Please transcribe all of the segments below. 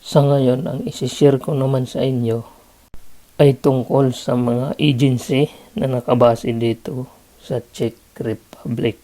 Sa ngayon, ang isi-share ko naman sa inyo ay tungkol sa mga agency na nakabase dito sa Czech Republic.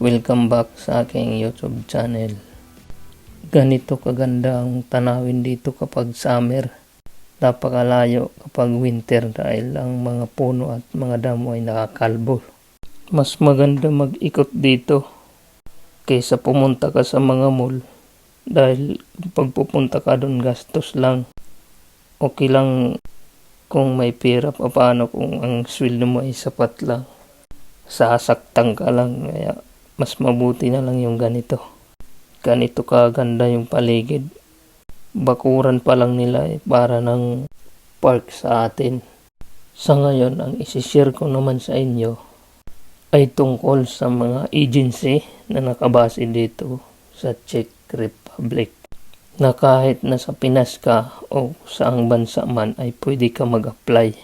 Welcome back sa aking YouTube channel. Ganito kaganda ang tanawin dito kapag summer. Napakalayo kapag winter dahil ang mga puno at mga damo ay nakakalbo. Mas maganda mag-ikot dito kaysa pumunta ka sa mga mall dahil pag pupunta ka doon gastos lang. Okay lang kung may pera pa, paano kung ang sweldo mo ay sapat lang. Sasaktan ka lang, kaya mas mabuti na lang yung ganito. Ganito kaganda yung paligid. Bakuran pa lang nila para ng park sa atin. Sa ngayon, ang isi-share ko naman sa inyo ay tungkol sa mga agency na nakabase dito sa Czech Republic. Na kahit nasa Pinas ka o saang bansa man ay pwede ka mag-apply.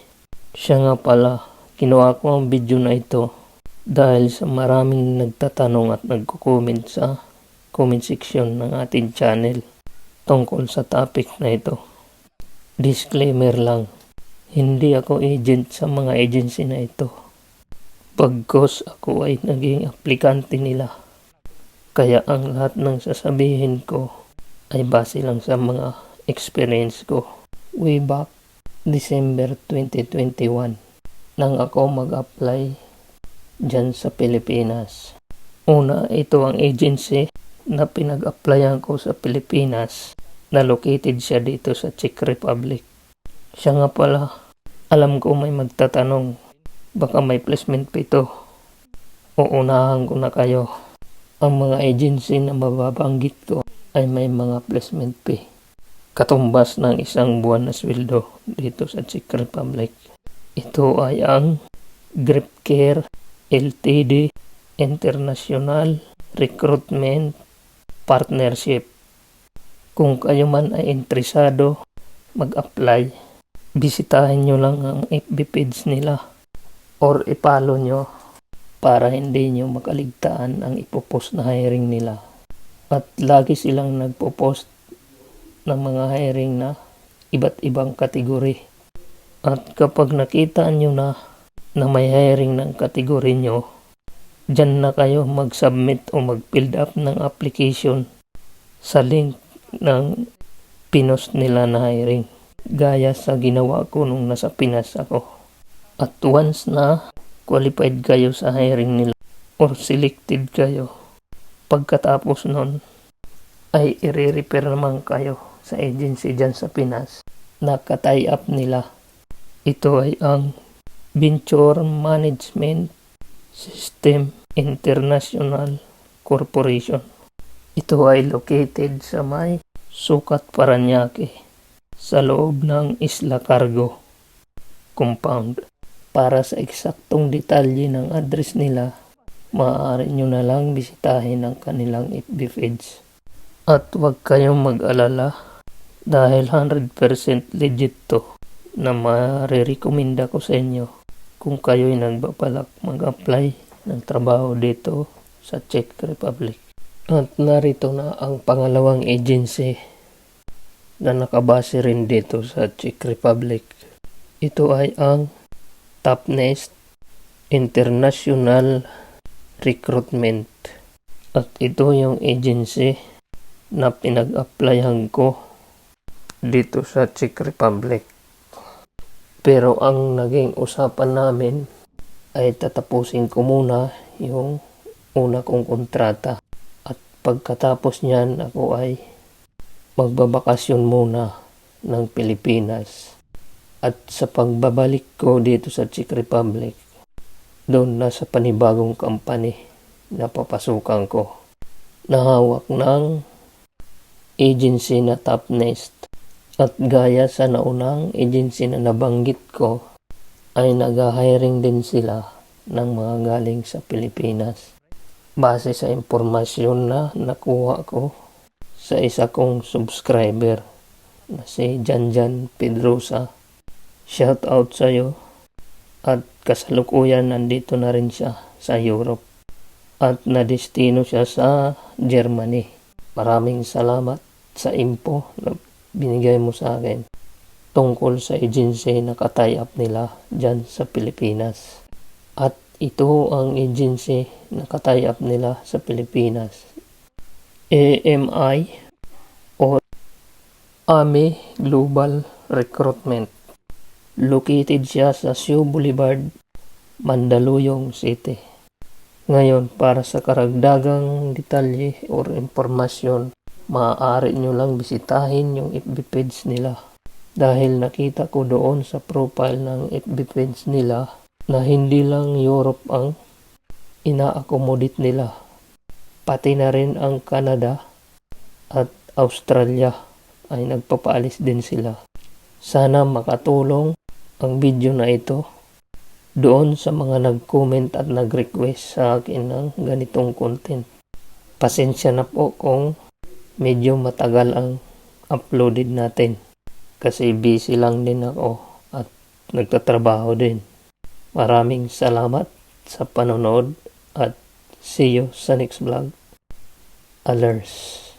Siya nga pala, kinuha ko ang video na ito dahil sa maraming nagtatanong at nagko-comment sa comment section ng ating channel tungkol sa topic na ito. Disclaimer lang, hindi ako agent sa mga agency na ito. Pagkos ako ay naging aplikante nila. Kaya ang lahat ng sasabihin ko ay base lang sa mga experience ko. Way back December 2021 nang ako mag-apply dyan sa Pilipinas. Una, ito ang agency na pinag-applyan ko sa Pilipinas na located siya dito sa Czech Republic. Siya nga pala, alam ko may magtatanong, baka may placement pa ito. Uunahan ko na kayo. Ang mga agency na mababanggit ko ay may mga placement fee. Katumbas ng isang buwan na sweldo dito sa Czech Republic. Ito ay ang GripCare Ltd. International Recruitment Partnership. Kung kayo man ay interesado mag-apply, bisitahin nyo lang ang FB page nila or ipalo nyo para hindi nyo makaligtaan ang ipopost na hiring nila. At lagi silang nagpo-post ng mga hiring na iba't ibang kategori. At kapag nakita nyo na may hiring ng kategori nyo, dyan na kayo mag-submit o mag-fill up ng application sa link ng pinost nila na hiring. Gaya sa ginawa ko nung nasa Pinas ako. At once na qualified kayo sa hiring nila or selected kayo, pagkatapos nun ay i-refer naman kayo sa agency dyan sa Pinas na ka-tie up nila. Ito ay ang Venture Management System International Corporation. Ito ay located sa may Sucat, Parañaque sa loob ng Isla Cargo. compound. Para sa eksaktong detalye ng address nila, maaari nyo na lang bisitahin ang kanilang FB page. At huwag kayong mag-alala dahil 100% legit to na marirekomenda ko sa inyo kung kayo'y nagbabalak mag-apply ng trabaho dito sa Czech Republic. At narito na ang pangalawang agency na nakabase rin dito sa Czech Republic. Ito ay ang Topnest International Recruitment. At ito yung agency na pinag-applyan ko dito sa Czech Republic. Pero ang naging usapan namin ay tatapusin ko muna yung una kong kontrata. At pagkatapos niyan ako ay magbabakasyon muna ng Pilipinas. At sa pagbabalik ko dito sa Czech Republic, doon na sa panibagong company na papasukan ko, nahawak ng agency na Topnest. At gaya sa naunang agency na nabanggit ko, ay nag-hiring din sila ng mga galing sa Pilipinas. Base sa impormasyon na nakuha ko sa isa kong subscriber na si Janjan Pedrosa. Shout out sa iyo. At kasalukuyan nandito na rin siya sa Europe. At nadestino siya sa Germany. Maraming salamat sa info na binigay mo sa akin tungkol sa agency na ka-tie up nila dyan sa Pilipinas. At ito ang agency na ka-tie up nila sa Pilipinas. AMI o AMI Global Recruitment. Located siya sa Sio Boulevard, Mandaluyong City. Ngayon, para sa karagdagang detalye or impormasyon, maaari nyo lang bisitahin yung FB page nila. Dahil nakita ko doon sa profile ng FB page nila na hindi lang Europe ang ina-accommodate nila. Pati na rin ang Canada at Australia ay nagpapaalis din sila. Sana makatulong ang video na ito doon sa mga nag-comment at nag-request sa akin ng ganitong content. Pasensya na po kung medyo matagal ang uploaded natin kasi busy lang din ako at nagtatrabaho din. Maraming salamat sa panonood at see you sa next vlog. Alers.